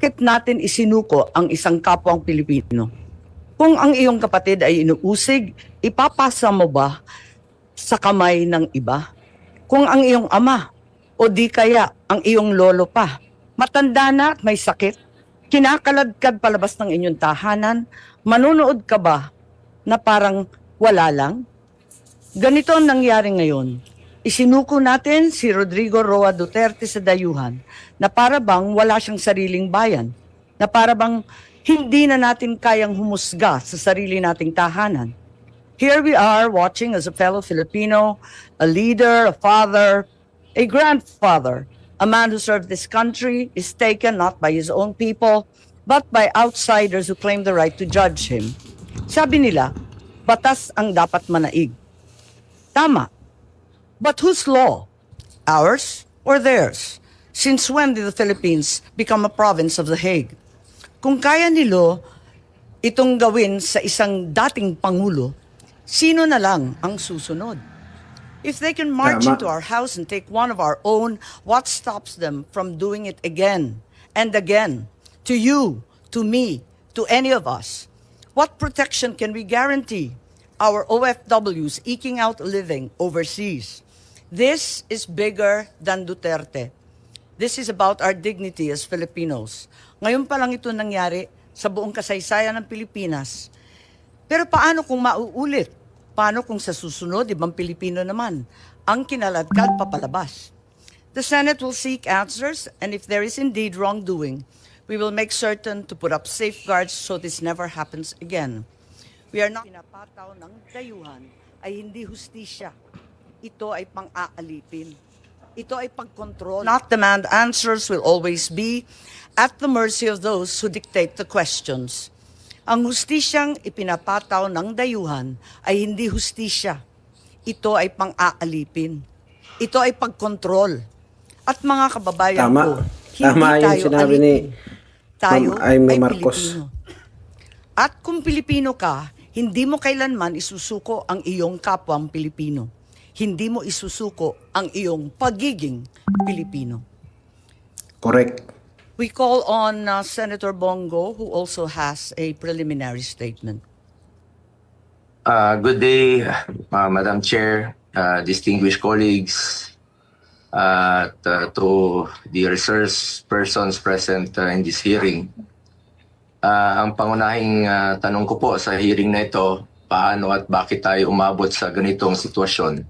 bakit natin isinuko ang isang kapwang Pilipino? Kung ang iyong kapatid ay inuusig, ipapasa mo ba sa kamay ng iba? Kung ang iyong ama o di kaya ang iyong lolo pa, matanda na at may sakit, kinakaladkad palabas ng inyong tahanan, manunood ka ba na parang wala lang? Ganito ang nangyari ngayon. Isinuko natin si Rodrigo Roa Duterte sa dayuhan na para bang wala siyang sariling bayan, na para bang hindi na natin kayang humusga sa sarili nating tahanan. Here we are watching as a fellow Filipino, a leader, a father, a grandfather, a man who served this country is taken not by his own people, but by outsiders who claim the right to judge him. Sabi nila, batas ang dapat manaig. Tama. But whose law? Ours or theirs? Since when did the Philippines become a province of The Hague? Kung kaya nilo itong gawin sa isang dating pangulo, sino na lang ang susunod? If they can march into our house and take one of our own, what stops them from doing it again and again? To you, to me, to any of us. What protection can we guarantee our OFWs eking out a living overseas? This is bigger than Duterte. This is about our dignity as Filipinos. Ngayon pa lang ito nangyari sa buong kasaysayan ng Pilipinas. Pero paano kung mauulit? Paano kung sa susunod, ibang Pilipino naman ang kinaladkad papalabas? The Senate will seek answers, and if there is indeed wrongdoing, we will make certain to put up safeguards so this never happens again. We are not pinapataw ng dayuhan ay hindi hustisya. Ito ay pang-aalipin. Ito ay pagkontrol. Not demand answers will always be at the mercy of those who dictate the questions. Ang hustisyang ipinapataw ng dayuhan ay hindi hustisya. Ito ay pang-aalipin. Ito ay pagkontrol. At mga kababayan ko, hindi tayo sinabi ni tayo ay Aimee Marcos. Pilipino. At kung Pilipino ka, hindi mo kailanman isusuko ang iyong kapwang Pilipino. Hindi mo isusuko ang iyong pagiging Pilipino. Correct. We call on Senator Bongo, who also has a preliminary statement. Good day, Madam Chair, distinguished colleagues, to the resource persons present in this hearing. Ang pangunahing tanong ko po sa hearing na ito, paano at bakit tayo umabot sa ganitong sitwasyon?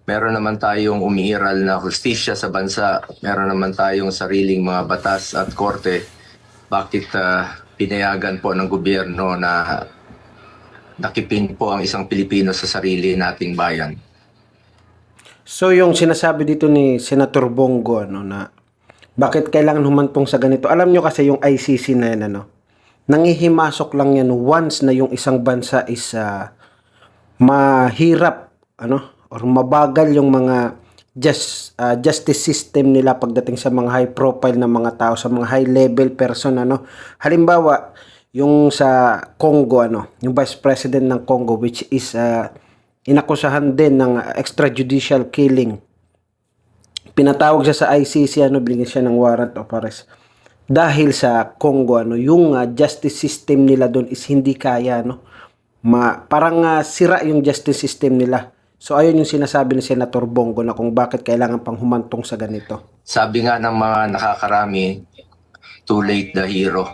Meron naman tayong umiiral na hustisya sa bansa, meron naman tayong sariling mga batas at korte. Bakit pinayagan po ng gobyerno na nakipin po ang isang Pilipino sa sarili nating bayan? So yung sinasabi dito ni Senator Bongo na bakit kailangan humantong sa ganito? Alam nyo kasi yung ICC na yan, nangihimasok lang yan once na yung isang bansa is mahirap or mabagal yung mga justice system nila pagdating sa mga high profile na mga tao, sa mga high level person. Halimbawa yung sa Congo, yung Vice President ng Congo, which is inakusahan din ng extrajudicial killing. Pinatawag siya sa ICC, binigyan siya ng warrant of arrest. Dahil sa Congo, yung justice system nila doon is hindi kaya, parang sira yung justice system nila. So ayun yung sinasabi ni Senator Bongo na kung bakit kailangan pang humantong sa ganito. Sabi nga ng mga nakakarami, too late the hero.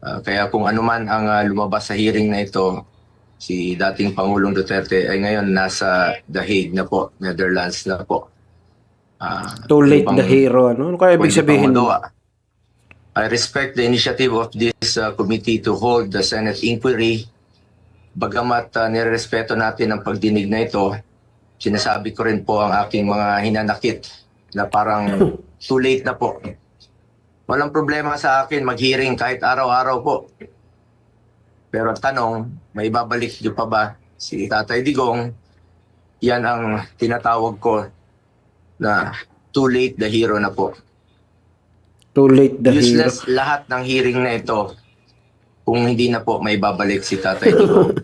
Kaya kung ano man ang lumabas sa hearing na ito, si dating Pangulong Duterte ay ngayon nasa The Hague na po, Netherlands na po. Too late the hero. Ano kaya ibig sabihin? I respect the initiative of this committee to hold the Senate inquiry. Bagamat nirespeto natin ang pagdinig na ito, sinasabi ko rin po ang aking mga hinanakit na parang too late na po. Walang problema sa akin mag-hearing kahit araw-araw po. Pero ang tanong, may babalik niyo pa ba si Tatay Digong? Yan ang tinatawag ko na too late the hero na po. Too late the Useless hero. lahat ng hearing na ito kung hindi na po may babalik si Tatay Digong.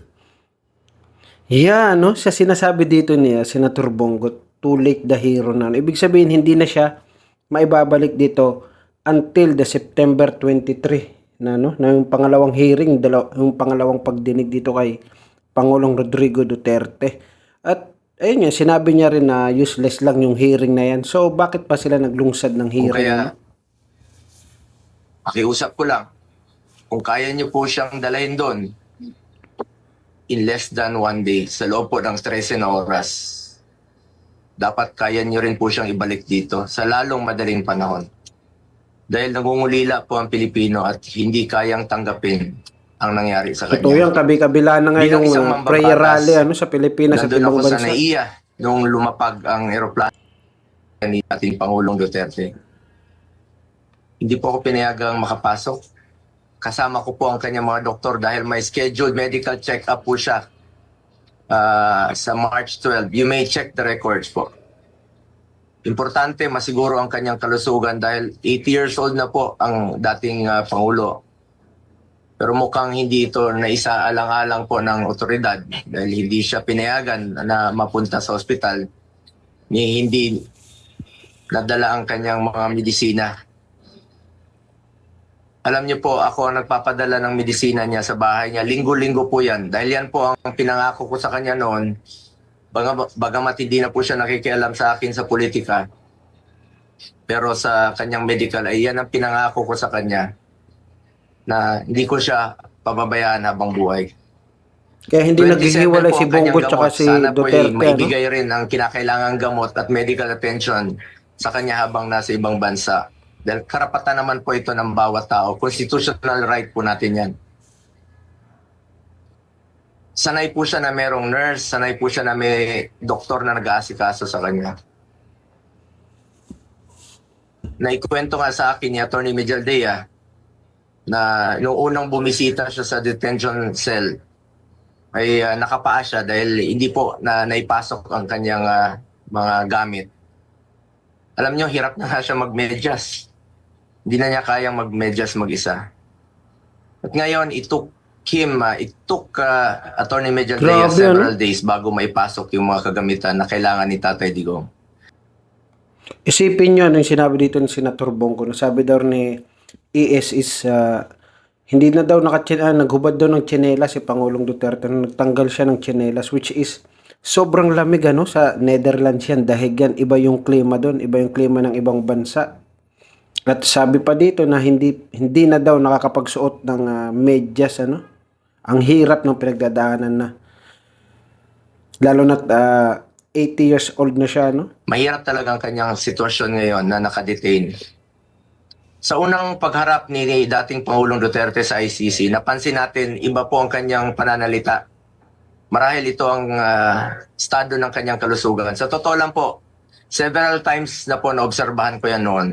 Yeah, sa sinasabi dito niya, Senator Bongo, too late the hero na. Ibig sabihin, hindi na siya maibabalik dito until the September 23 na no, na yung pangalawang hearing, yung pangalawang pagdinig dito kay Pangulong Rodrigo Duterte. At ayun nga, sinabi niya rin na useless lang yung hearing na yan. So bakit pa sila naglungsad ng Kung hearing? kaya, pakiusap ko lang, kung kaya niyo po siyang dalahin doon in less than 1 day, sa loob po ng 13 na oras, dapat kaya niyo rin po siyang ibalik dito sa lalong madaling panahon. Dahil nangungulila po ang Pilipino at hindi kayang tanggapin ang nangyari sa Totoo kanya. yan, kabi-kabila na nga Bilang yung isang mambabatas, prayer rally sa Pilipinas at Nandun ibang ako sa bansa. NAIA nung lumapag ang eroplano ni ating Pangulong Duterte. Hindi po ako pinayagang makapasok. Kasama ko po ang kanyang mga doktor dahil may scheduled medical check-up po siya sa March 12. You may check the records po. Importante masiguro ang kanyang kalusugan dahil 80 years old na po ang dating Pangulo. Pero mukhang hindi ito naisaalang-alang po ng otoridad dahil hindi siya pinayagan na mapunta sa ospital ni hindi nadala ang kanyang mga medisina. Alam niyo po, ako ang nagpapadala ng medisina niya sa bahay niya. Linggo-linggo po yan. Dahil yan po ang pinangako ko sa kanya noon. Bagamat hindi na po siya nakikialam sa akin sa politika. Pero sa kanyang medical, ay yan ang pinangako ko sa kanya na hindi ko siya pababayaan habang buhay. Kaya hindi 27 naghihiwalay po si ang kanyang Bongbong tsaka gamot. si Sana po Duterte. maibigay rin ang kinakailangang gamot at medical attention sa kanya habang nasa ibang bansa. Dahil karapatan naman po ito ng bawat tao. Constitutional right po natin yan. Sanay po siya na merong nurse, sanay po siya na may doktor na nag-aasikaso sa kanya. Naikwento nga sa akin ni Atty. Mejaldea na noong unang bumisita siya sa detention cell, ay nakapaa siya dahil hindi po na naipasok ang kanyang mga gamit. Alam niyo, hirap na nga siya magmedyas. Hindi na niya kayang magmedyas mag-isa. At ngayon, it took Atty. Mejaldea Grabe, several days bago maipasok yung mga kagamitan na kailangan ni Tatay Digong. Isipin nyo yung sinabi dito ni Senator Bongo. Sabi daw ni ES is hindi na daw naghubad daw ng tsinelas si Pangulong Duterte. Nagtanggal siya ng tsinelas, which is sobrang lamig sa Netherlands yan. Dahil yan, iba yung klima doon, iba yung klima ng ibang bansa. At sabi pa dito na hindi na daw nakakapagsuot ng medyas, ang hirap ng pinagdadaanan na. Lalo na 80 years old na siya, Mahirap talaga ang kanyang sitwasyon ngayon na nakadetain. Sa unang pagharap ni dating Pangulong Duterte sa ICC, napansin natin iba po ang kanyang pananalita. Marahil ito ang estado ng kanyang kalusugan. Sa totoo lang po, several times na po naobserbahan ko yan noon.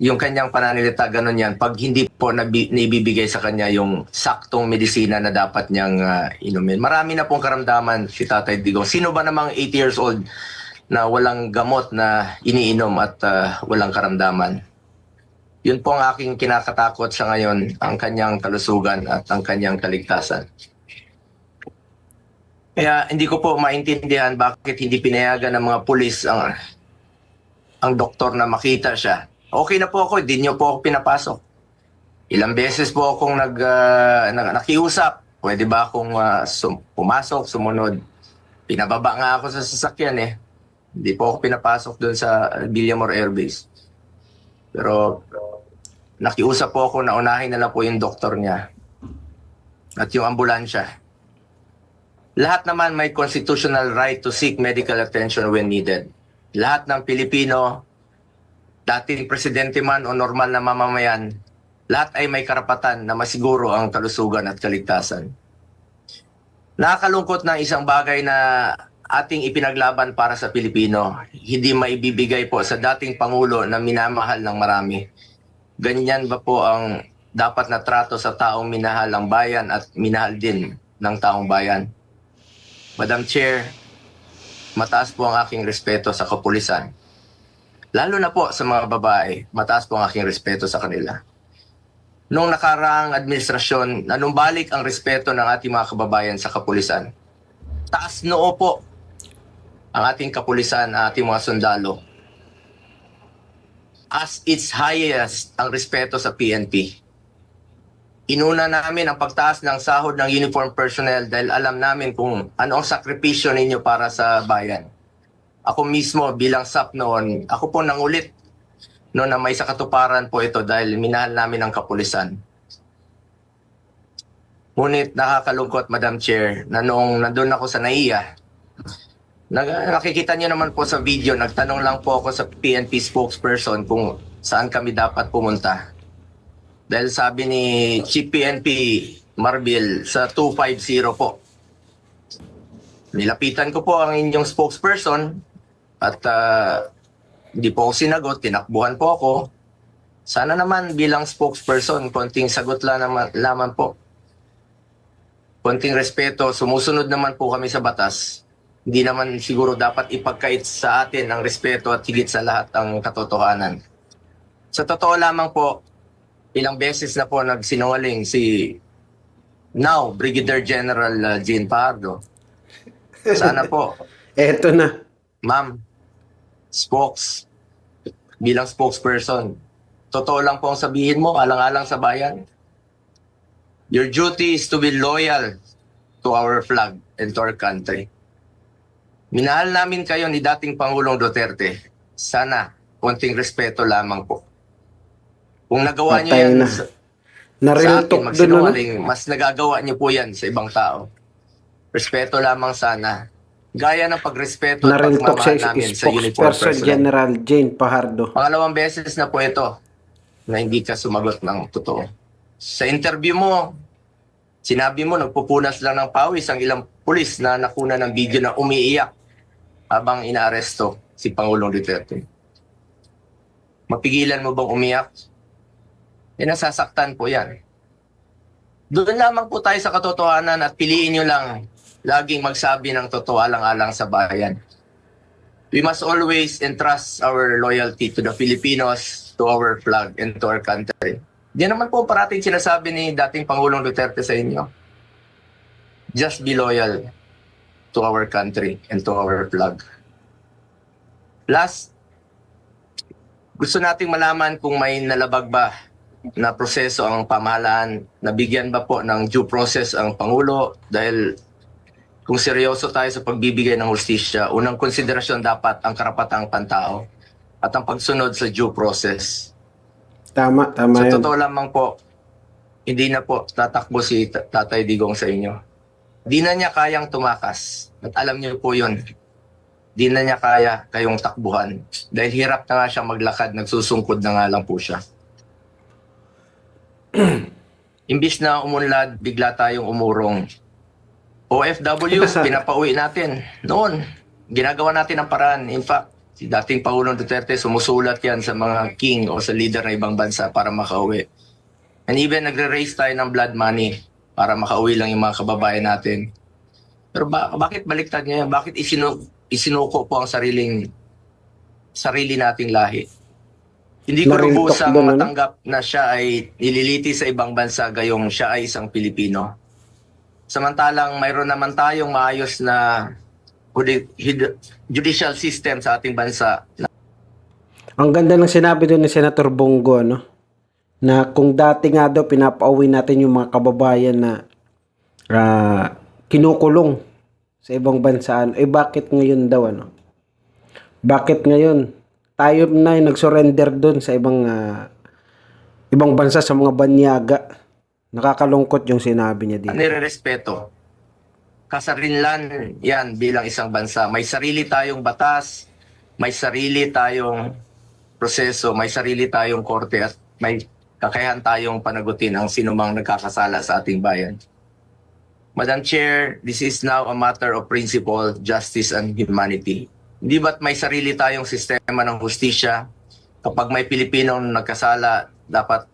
Yung kanyang pananalita, ganun yan. Pag hindi po naibibigay sa kanya yung saktong medisina na dapat niyang inumin. Marami na pong karamdaman si Tatay Digong. Sino ba namang 80 years old na walang gamot na iniinom at walang karamdaman? Yun po ang aking kinakatakot sa ngayon, ang kanyang kalusugan at ang kanyang kaligtasan. Kaya hindi ko po maintindihan bakit hindi pinayagan ng mga pulis ang doktor na makita siya. Okay na po ako, hindi niyo po ako pinapasok. Ilang beses po akong nakiusap. Pwede ba akong pumasok, sumunod? Pinababa nga ako sa sasakyan eh. Hindi po ako pinapasok doon sa Villamor Air Base. Pero nakiusap po ako na unahin na lang po yung doktor niya at yung ambulansya. Lahat naman may constitutional right to seek medical attention when needed. Lahat ng Pilipino, dating presidente man o normal na mamamayan, lahat ay may karapatan na masiguro ang kalusugan at kaligtasan. Nakakalungkot na isang bagay na ating ipinaglaban para sa Pilipino, hindi maibibigay po sa dating Pangulo na minamahal ng marami. Ganyan ba po ang dapat na trato sa taong minahal ang bayan at minahal din ng taong bayan? Madam Chair, mataas po ang aking respeto sa kapulisan. Lalo na po sa mga babae, mataas po ang aking respeto sa kanila. Noong nakaraang administrasyon, nanumbalik ang respeto ng ating mga kababayan sa kapulisan. Taas noo po ang ating kapulisan, ang ating mga sundalo. as its highest ang respeto sa PNP. Inuna namin ang pagtaas ng sahod ng uniform personnel dahil alam namin kung ano ang sakripisyo ninyo para sa bayan. Ako mismo bilang SAP noon, ako po nangulit noon na may sakatuparan po ito dahil minahal namin ang kapulisan. Ngunit nakakalungkot, Madam Chair, na noong nandun ako sa NAIA, nakikita niyo naman po sa video, nagtanong lang po ako sa PNP spokesperson kung saan kami dapat pumunta. Dahil sabi ni Chief PNP Marbil sa 250 po. Nilapitan ko po ang inyong spokesperson at hindi po ako sinagot, tinakbuhan po ako. Sana naman bilang spokesperson, konting sagot lang naman po. Konting respeto, sumusunod naman po kami sa batas. Hindi naman siguro dapat ipagkait sa atin ang respeto at higit sa lahat ang katotohanan. Sa totoo lamang po, ilang beses na po nagsinungaling si now Brigadier General Jean Pardo. Sana po, Eto na. ma'am, bilang spokesperson, totoo lang po ang sabihin mo, alang-alang sa bayan. Your duty is to be loyal to our flag and to our country. Minahal namin kayo ni dating Pangulong Duterte. Sana, konting respeto lamang po. Kung nagawa niyo Patay yan na. sa Nariltok akin, doon, ano? magsinungaling, mas nagagawa niyo po yan sa ibang tao. Respeto lamang sana. Gaya ng pagrespeto at Nariltok pagmamahal sa namin sa uniform spokesperson personnel. General Jane Fajardo. Pangalawang beses na po ito na hindi ka sumagot ng totoo. Sa interview mo, sinabi mo nagpupunas lang ng pawis ang ilang pulis na nakuna ng video na umiiyak habang inaaresto si Pangulong Duterte. Mapigilan mo bang umiyak? Nasasaktan po yan. Doon lamang po tayo sa katotohanan at piliin nyo lang laging magsabi ng totoo alang-alang sa bayan. We must always entrust our loyalty to the Filipinos, to our flag, and to our country. Di naman po parating sinasabi ni dating Pangulong Duterte sa inyo. Just be loyal to our country and to our flag. Last, gusto nating malaman kung may nalabag ba na proseso ang pamahalaan, nabigyan ba po ng due process ang Pangulo dahil kung seryoso tayo sa pagbibigay ng hustisya, unang konsiderasyon dapat ang karapatang pantao at ang pagsunod sa due process. Tama Sa yun. totoo lamang po, hindi na po tatakbo si Tatay Digong sa inyo. Di na niya kayang tumakas. At alam niyo po yun. Di na niya kaya kayong takbuhan. Dahil hirap na nga siya maglakad, nagsusungkod na nga lang po siya. Imbis na umunlad, bigla tayong umurong. OFWs, pinapauwi natin. Noon, ginagawa natin ang paraan. In fact, si dating Pangulong Duterte, sumusulat yan sa mga king o sa leader ng ibang bansa para makauwi. And even nagre-raise tayo ng blood money para makauwi lang yung mga kababayan natin. Pero bakit baliktad niya yan? Bakit isinuko po ang sarili nating lahi? Hindi ko Narintok lubusang doon, ano? matanggap na siya ay nililiti sa ibang bansa gayong siya ay isang Pilipino. Samantalang mayroon naman tayong maayos na judicial system sa ating bansa. Ang ganda ng sinabi doon ni Senator Bongo, no? Na kung dati nga daw pinapauwi natin yung mga kababayan na kinukulong sa ibang bansa, bakit ngayon daw, ano? Bakit ngayon tayo na yung nag-surrender doon sa ibang bansa, sa mga banyaga? Nakakalungkot yung sinabi niya dito. Nire-respeto. Kasarinlan yan bilang isang bansa. May sarili tayong batas, may sarili tayong proseso, may sarili tayong korte at may kakayahan tayong panagutin ang sinumang nagkakasala sa ating bayan. Madam Chair, this is now a matter of principle, justice, and humanity. Hindi ba't may sarili tayong sistema ng hustisya? Kapag may Pilipinong nagkasala, dapat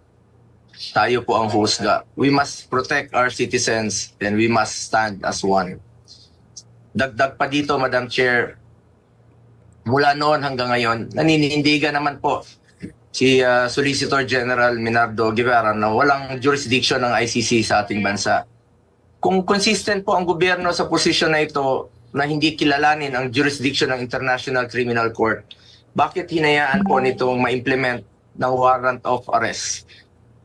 tayo po ang husga. We must protect our citizens and we must stand as one. Dagdag pa dito, Madam Chair, mula noon hanggang ngayon, naninindigan naman po si Solicitor General Minardo Guevara na walang jurisdiction ng ICC sa ating bansa. Kung consistent po ang gobyerno sa posisyon na ito na hindi kilalanin ang jurisdiction ng International Criminal Court, bakit hinayaan po nitong ma-implement ng warrant of arrest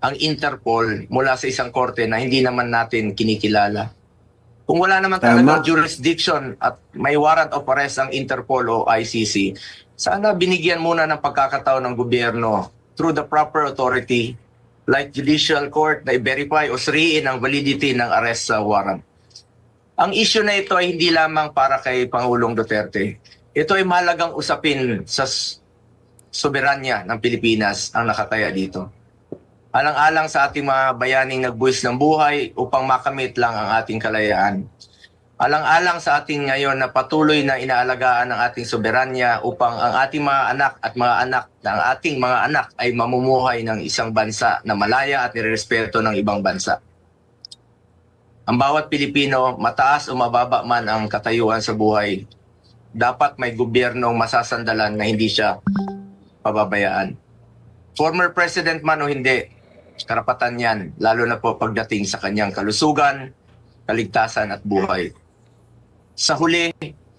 ang Interpol mula sa isang korte na hindi naman natin kinikilala. Kung wala naman talagang jurisdiction at may warrant of arrest ang Interpol o ICC, sana binigyan muna ng pagkakataon ng gobyerno through the proper authority like judicial court na i-verify o suriin ang validity ng arrest sa warrant. Ang issue na ito ay hindi lamang para kay Pangulong Duterte. Ito ay mahalagang usapin sa soberanya ng Pilipinas ang nakataya dito. Alang-alang sa ating mga bayaning nagbuwis ng buhay upang makamit lang ang ating kalayaan. Alang-alang sa ating ngayon na patuloy na inaalagaan ng ating soberanya upang ang ating mga anak at mga anak ng ating mga anak ay mamumuhay ng isang bansa na malaya at nirespeto ng ibang bansa. Ang bawat Pilipino, mataas o mababa man ang katayuan sa buhay, dapat may gobyernong masasandalan na hindi siya pababayaan. Former president man o hindi, karapatan yan, lalo na po pagdating sa kanyang kalusugan, kaligtasan at buhay. Sa huli,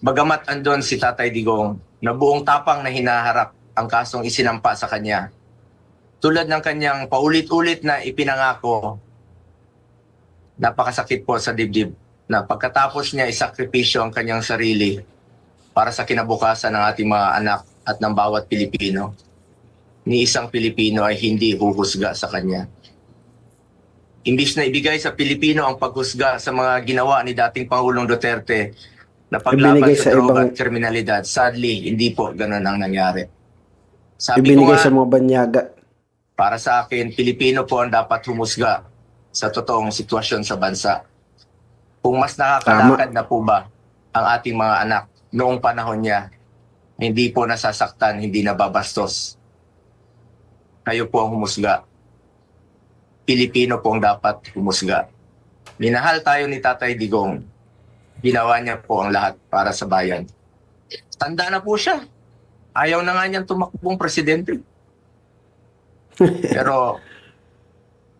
bagamat andon si Tatay Digong na buong tapang na hinaharap ang kasong isinampa sa kanya, tulad ng kanyang paulit-ulit na ipinangako, napakasakit po sa dibdib na pagkatapos niya isakripisyo ang kanyang sarili para sa kinabukasan ng ating mga anak at ng bawat Pilipino, ni isang Pilipino ay hindi huhusga sa kanya. Imbis na ibigay sa Pilipino ang paghusga sa mga ginawa ni dating Pangulong Duterte na paglaban sa droga at kriminalidad, sadly, hindi po ganun ang nangyari. Sabi ko nga, sa mga banyaga. para sa akin, Pilipino po ang dapat humusga sa totoong sitwasyon sa bansa. Kung mas nakakalakad na po ba ang ating mga anak noong panahon niya, hindi po nasasaktan, hindi nababastos. Kayo po ang humusga. Pilipino po ang dapat humusga. Minahal tayo ni Tatay Digong. Ginawa niya po ang lahat para sa bayan. Tanda na po siya. Ayaw na nga niyang tumakbong presidente. Pero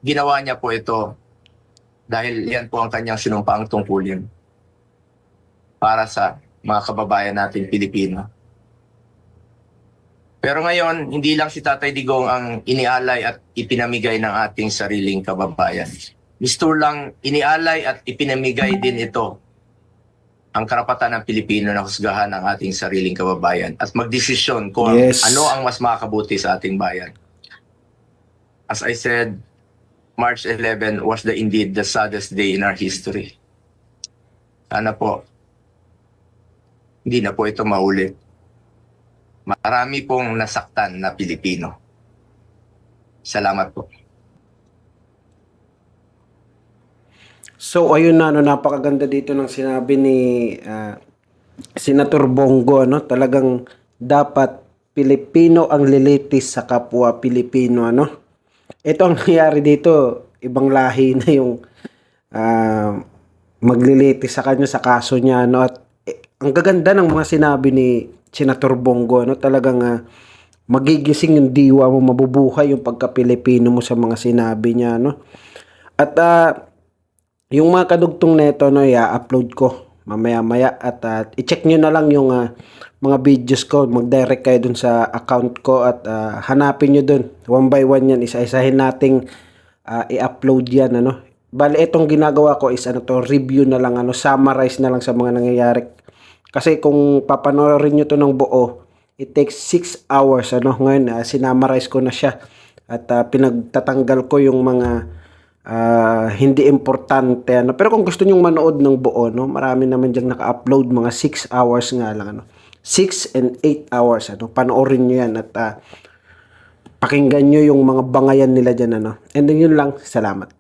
ginawa niya po ito dahil yan po ang kanyang sinumpaang tungkulin para sa mga kababayan natin Pilipino. Pero ngayon, hindi lang si Tatay Digong ang inialay at ipinamigay ng ating sariling kababayan. Gusto lang inialay at ipinamigay din ito ang karapatan ng Pilipino na husgahan ang ating sariling kababayan at magdesisyon kung ano ang mas makakabuti sa ating bayan. As I said, March 11 was indeed the saddest day in our history. Sana po, hindi na po ito maulit. Marami pong nasaktan na Pilipino. Salamat po. So ayun na, napakaganda dito ng sinabi ni Senator Bongo, ano? Talagang dapat Pilipino ang lilitis sa kapwa Pilipino, ano? Ito ang nangyari dito, ibang lahi na yung maglilitis sa kanya sa kaso niya, ano? At ang gaganda ng mga sinabi ni Senator Bongo, no? Talagang magigising yung diwa mo, mabubuhay yung pagka-Pilipino mo sa mga sinabi niya, no? At yung mga kadugtong neto, no, i-upload ko mamaya-maya at i-check nyo na lang yung mga videos ko, mag-direct kayo dun sa account ko at hanapin nyo dun, one by one yan, isa-isahin nating i-upload yan, ano? Bali, itong ginagawa ko is review na lang, summarize na lang sa mga nangyayari. Kasi kung papanoorin nyo to ng buo, it takes 6 hours. Ngayon, sinamarize ko na siya. At pinagtatanggal ko yung mga hindi importante. Pero kung gusto nyo manood ng buo, marami naman dyan naka-upload. Mga 6 hours nga lang. 6 and 8 hours. Panoorin nyo yan. At pakinggan nyo yung mga bangayan nila dyan. And then yun lang. Salamat.